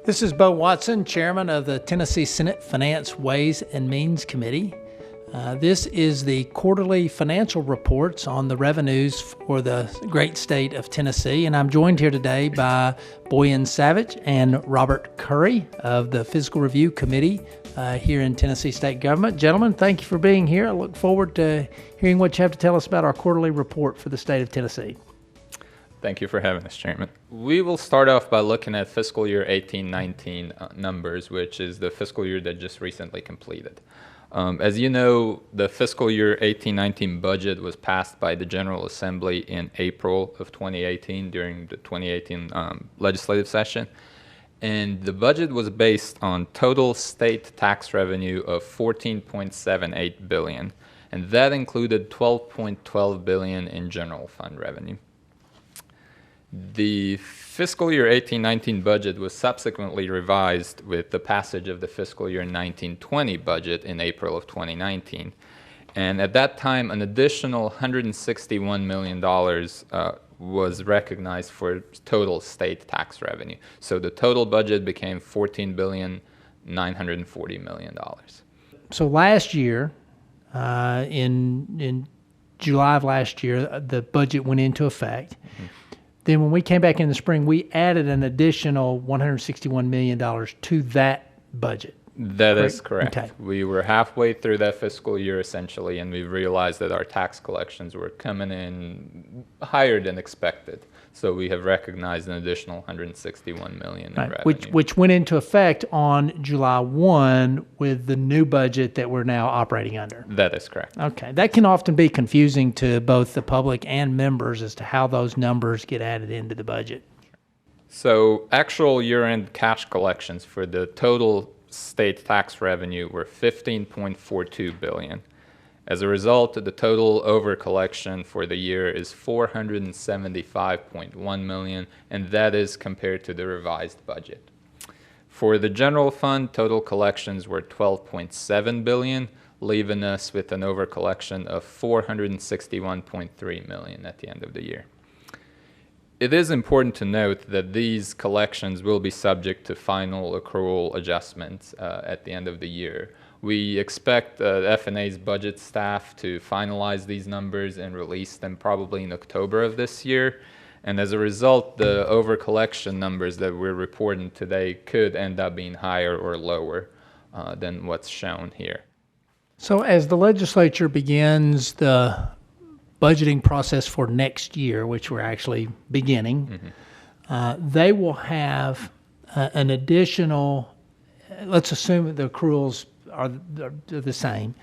This is Bo Watson, Chairman of the Tennessee Senate Finance Ways and Means Committee. This is the quarterly financial reports on the revenues for the great state of Tennessee, and I'm joined here today by Boyan Savage and Robert Curry of the Fiscal Review Committee here in Tennessee State Government. Gentlemen, thank you for being here. I look forward to hearing what you have to tell us about our quarterly report for the state of Tennessee. Thank you for having us, Chairman. We will start off by looking at fiscal year 18-19 numbers, which is the fiscal year that just recently completed. As you know, the fiscal year 18-19 budget was passed by the General Assembly in April of 2018 during the 2018 legislative session. And the budget was based on total state tax revenue of $14.78 billion, and that included $12.12 billion in general fund revenue. The fiscal year 18-19 budget was subsequently revised with the passage of the fiscal year 19-20 budget in April of 2019. And at that time, an additional $161 million was recognized for total state tax revenue. So the total budget became $14,940 million. So last year, in July of last year, the budget went into effect. Mm-hmm. Then when we came back in the spring, we added an additional $161 million to that budget. That is correct. Okay. We were halfway through that fiscal year, essentially, and we realized that our tax collections were coming in higher than expected. So we have recognized an additional $161 million in revenue. Which went into effect on July 1 with the new budget that we're now operating under. That is correct. Okay. That can often be confusing to both the public and members as to how those numbers get added into the budget. So actual year-end cash collections for the total state tax revenue were $15.42 billion. As a result, the total over-collection for the year is $475.1 million, and that is compared to the revised budget. For the general fund, total collections were $12.7 billion, leaving us with an over-collection of $461.3 million at the end of the year. It is important to note that these collections will be subject to final accrual adjustments at the end of the year. We expect F&A's budget staff to finalize these numbers and release them probably in October of this year. And as a result, the over-collection numbers that we're reporting today could end up being higher or lower than what's shown here. So as the legislature begins the budgeting process for next year, which we're actually beginning, they will have an additional, let's assume that the accruals are the same.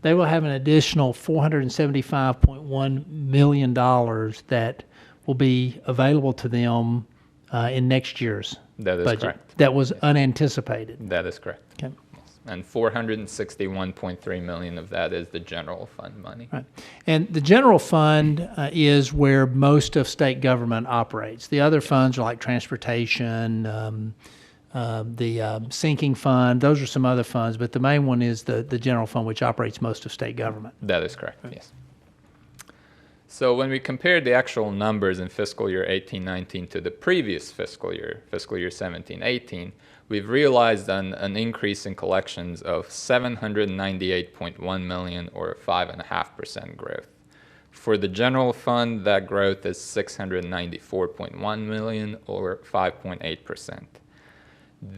They will have an additional $475.1 million that will be available to them in next year's budget. Correct. That was unanticipated. That is correct. Okay. And $461.3 million of that is the general fund money. Right. And the general fund is where most of state government operates. The other funds are like transportation, the sinking fund. Those are some other funds, but the main one is the general fund, which operates most of state government. That is correct, yes. So when we compared the actual numbers in fiscal year 18-19 to the previous fiscal year 17-18, we've realized an increase in collections of $798.1 million, or 5.5% growth. For the general fund, that growth is $694.1 million, or 5.8%.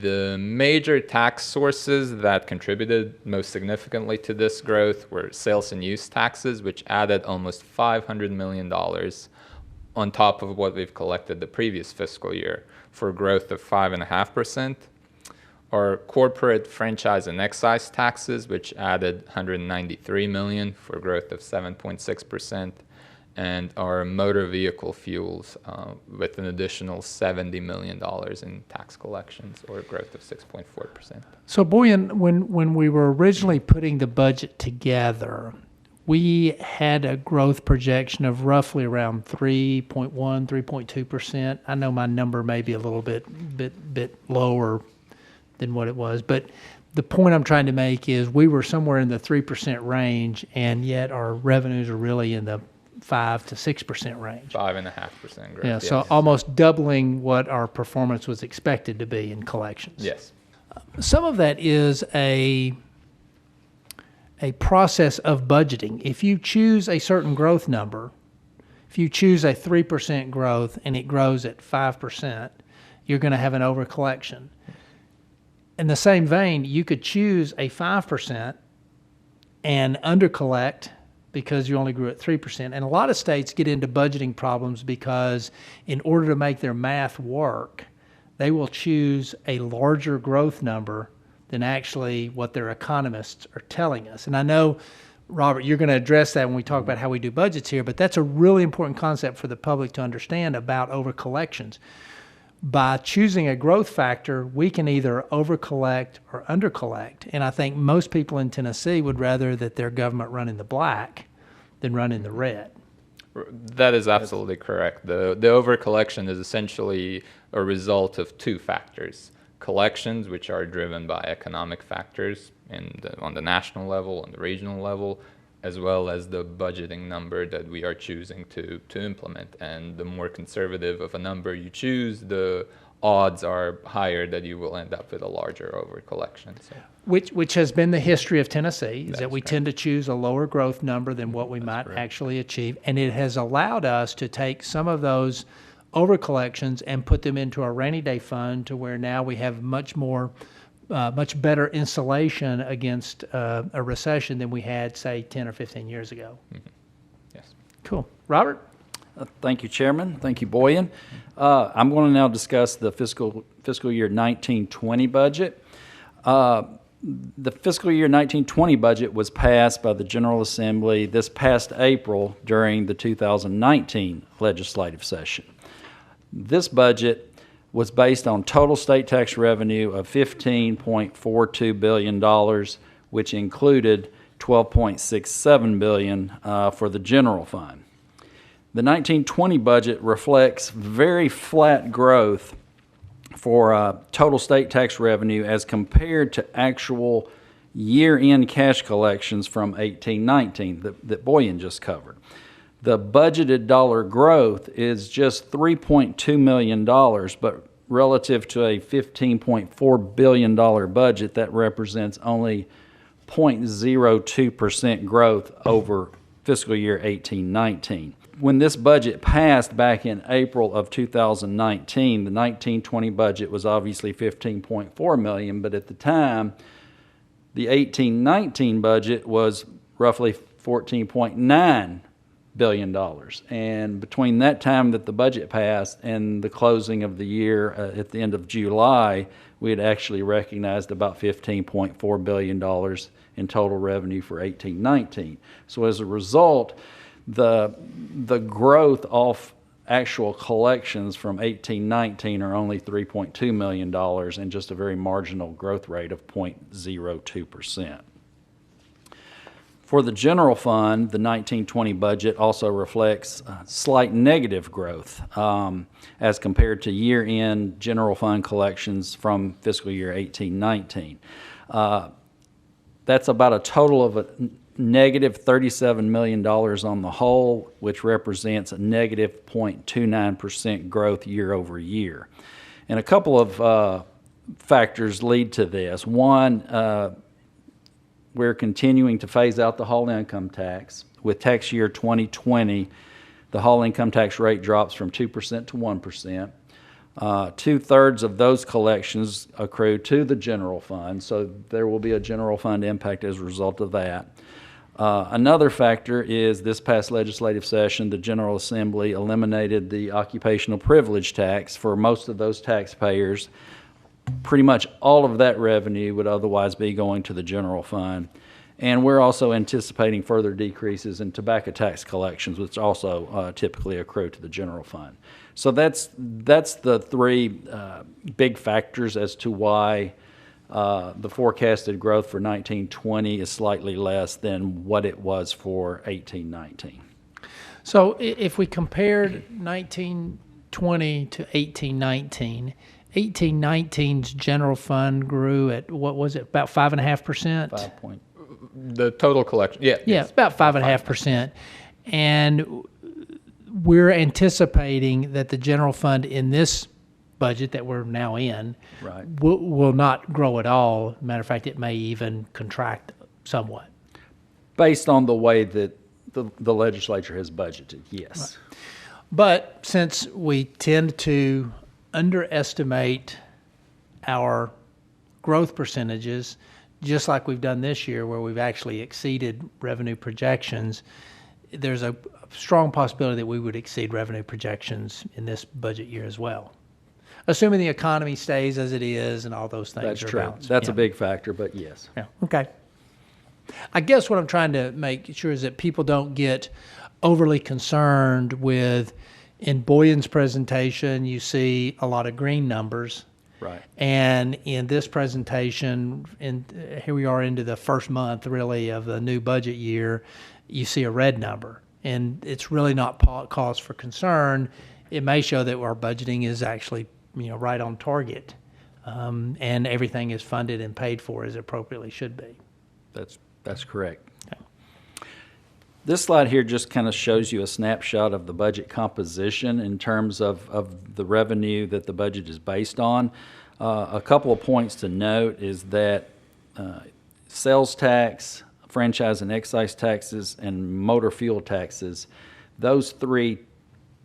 The major tax sources that contributed most significantly to this growth were sales and use taxes, which added almost $500 million on top of what we've collected the previous fiscal year, for a growth of 5.5%. Our corporate franchise and excise taxes, which added $193 million for growth of 7.6%, and our motor vehicle fuels with an additional $70 million in tax collections, or a growth of 6.4%. So Boyan, when we were originally putting the budget together, we had a growth projection of roughly around 3.1, 3.2%. I know my number may be a little bit lower than what it was, but the point I'm trying to make is we were somewhere in the 3% range, and yet our revenues are really in the 5 to 6% range. 5.5% growth. Yeah, yes. so almost doubling what our performance was expected to be in collections. Yes. Some of that is a process of budgeting. If you choose a certain growth number, if you choose a 3% growth and it grows at 5%, you're going to have an overcollection. In the same vein, you could choose a 5% and undercollect because you only grew at 3%. And a lot of states get into budgeting problems because in order to make their math work, they will choose a larger growth number than actually what their economists are telling us. And I know, Robert, you're going to address that when we talk about how we do budgets here, but that's a really important concept for the public to understand about overcollections. By choosing a growth factor, we can either overcollect or undercollect. And I think most people in Tennessee would rather that their government run in the black than run in the red. That is absolutely correct. The overcollection is essentially a result of two factors. Collections, which are driven by economic factors on the national level, on the regional level, as well as the budgeting number that we are choosing to implement. And the more conservative of a number you choose, the odds are higher that you will end up with a larger overcollection. So. Which has been the history of Tennessee, is that we correct. tend to choose a lower growth number than what we might actually achieve. And it has allowed us to take some of those overcollections and put them into our rainy day fund to where now we have much better insulation against a recession than we had, say, 10 or 15 years ago. Mm-hmm. Yes. Cool. Robert? Thank you, Chairman. Thank you, Boyan. I'm going to now discuss the fiscal year 1920 budget. The fiscal year 1920 budget was passed by the General Assembly this past April during the 2019 legislative session. This budget was based on total state tax revenue of $15.42 billion, which included $12.67 billion for the general fund. The 1920 budget reflects very flat growth for total state tax revenue as compared to actual year-end cash collections from 1819 that Boyan just covered. The budgeted dollar growth is just $3.2 million, but relative to a $15.4 billion budget, that represents only 0.02% growth over fiscal year 1819. When this budget passed back in April of 2019, the 1920 budget was obviously $15.4 million, but at the time, the 1819 budget was roughly $14.9 billion. And between that time that the budget passed and the closing of the year at the end of July, we had actually recognized about $15.4 billion in total revenue for 1819. So as a result, the growth off actual collections from 1819 are only $3.2 million and just a very marginal growth rate of 0.02%. For the general fund, the 1920 budget also reflects slight negative growth as compared to year-end general fund collections from fiscal year 1819. That's about a total of negative $37 million on the whole, which represents a negative 0.29% growth year over year. And a couple of factors lead to this. One, we're continuing to phase out the whole income tax. With tax year 2020, the whole income tax rate drops from 2% to 1%. 2/3 of those collections accrue to the general fund, so there will be a general fund impact as a result of that. Another factor is this past legislative session, the General Assembly eliminated the occupational privilege tax for most of those taxpayers. Pretty much all of that revenue would otherwise be going to the general fund. And we're also anticipating further decreases in tobacco tax collections, which also typically accrue to the general fund. So that's the three big factors as to why the forecasted growth for 1920 is slightly less than what it was for 1819. So if we compared 1920 to 1819, 1819's general fund grew at, what was it, about 5.5%? The total collection, yeah. Yeah, about 5.5%. And we're anticipating that the general fund in this budget that we're now in Right. will not grow at all. Matter of fact, it may even contract somewhat. Based on the way that the legislature has budgeted, yes. But since we tend to underestimate our growth percentages, just like we've done this year where we've actually exceeded revenue projections, there's a strong possibility that we would exceed revenue projections in this budget year as well. Assuming the economy stays as it is and all those things That's are true. balanced. That's Yeah. a big factor, but yes. Yeah, okay. I guess what I'm trying to make sure is that people don't get overly concerned with, in Boyan's presentation, you see a lot of green numbers. Right. And in this presentation, here we are into the first month really of the new budget year, you see a red number. And it's really not cause for concern. It may show that our budgeting is actually, right on target. And everything is funded and paid for as it appropriately should be. That's correct. This slide here just kind of shows you a snapshot of the budget composition in terms of the revenue that the budget is based on. A couple of points to note is that sales tax, franchise and excise taxes, and motor fuel taxes, those three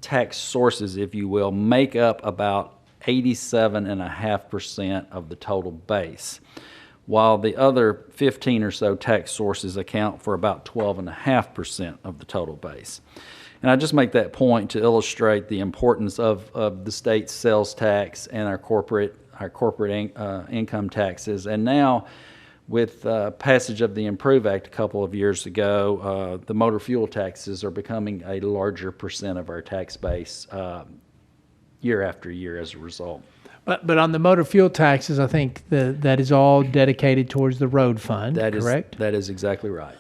tax sources, if you will, make up about 87.5% of the total base, while the other 15 or so tax sources account for about 12.5% of the total base. And I just make that point to illustrate the importance of the state's sales tax and our corporate income taxes. And now, with passage of the Improve Act a couple of years ago, the motor fuel taxes are becoming a larger percent of our tax base year after year as a result. But on the motor fuel taxes, I think that is all dedicated towards the road fund, correct? That is exactly right.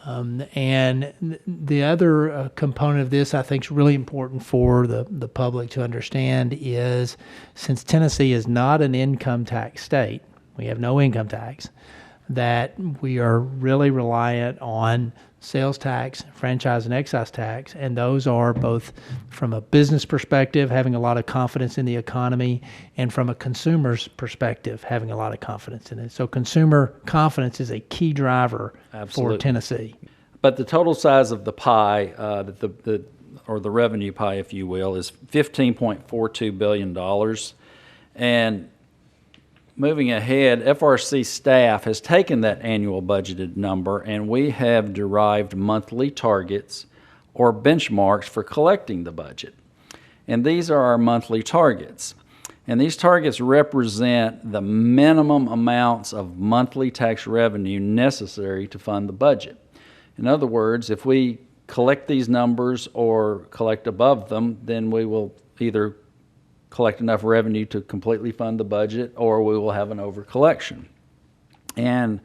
And the other component of this I think is really important for the public to understand is, since Tennessee is not an income tax state, we have no income tax, that we are really reliant on sales tax, franchise and excise tax, and those are both from a business perspective, having a lot of confidence in the economy, and from a consumer's perspective, having a lot of confidence in it. So consumer confidence is a key driver for Tennessee. But the total size of the pie, or the revenue pie, if you will, is $15.42 billion. And moving ahead, FRC staff has taken that annual budgeted number, and we have derived monthly targets or benchmarks for collecting the budget. And these are our monthly targets. And these targets represent the minimum amounts of monthly tax revenue necessary to fund the budget. In other words, if we collect these numbers or collect above them, then we will either collect enough revenue to completely fund the budget, or we will have an overcollection. And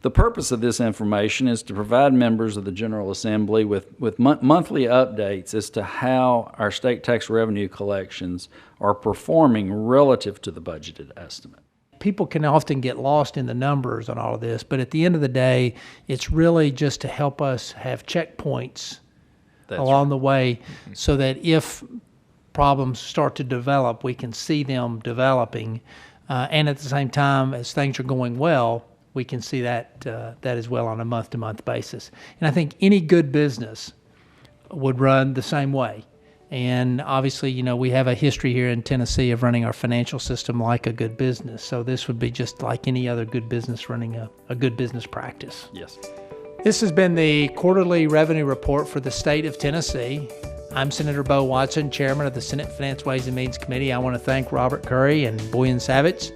the purpose of this information is to provide members of the General Assembly with monthly updates as to how our state tax revenue collections are performing relative to the budgeted estimate. People can often get lost in the numbers on all of this, but at the end of the day, it's really just to help us have checkpoints along the way, so that if problems start to develop, we can see them developing, and at the same time, as things are going well, we can see that as well on a month-to-month basis. And I think any good business would run the same way. And obviously, we have a history here in Tennessee of running our financial system like a good business. So this would be just like any other good business running a good business practice. Yes. This has been the quarterly revenue report for the state of Tennessee. I'm Senator Bo Watson, Chairman of the Senate Finance Ways and Means Committee. I want to thank Robert Curry and Boyan Savage,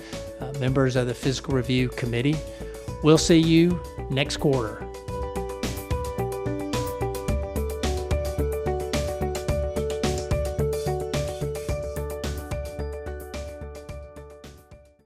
members of the Fiscal Review Committee. We'll see you next quarter.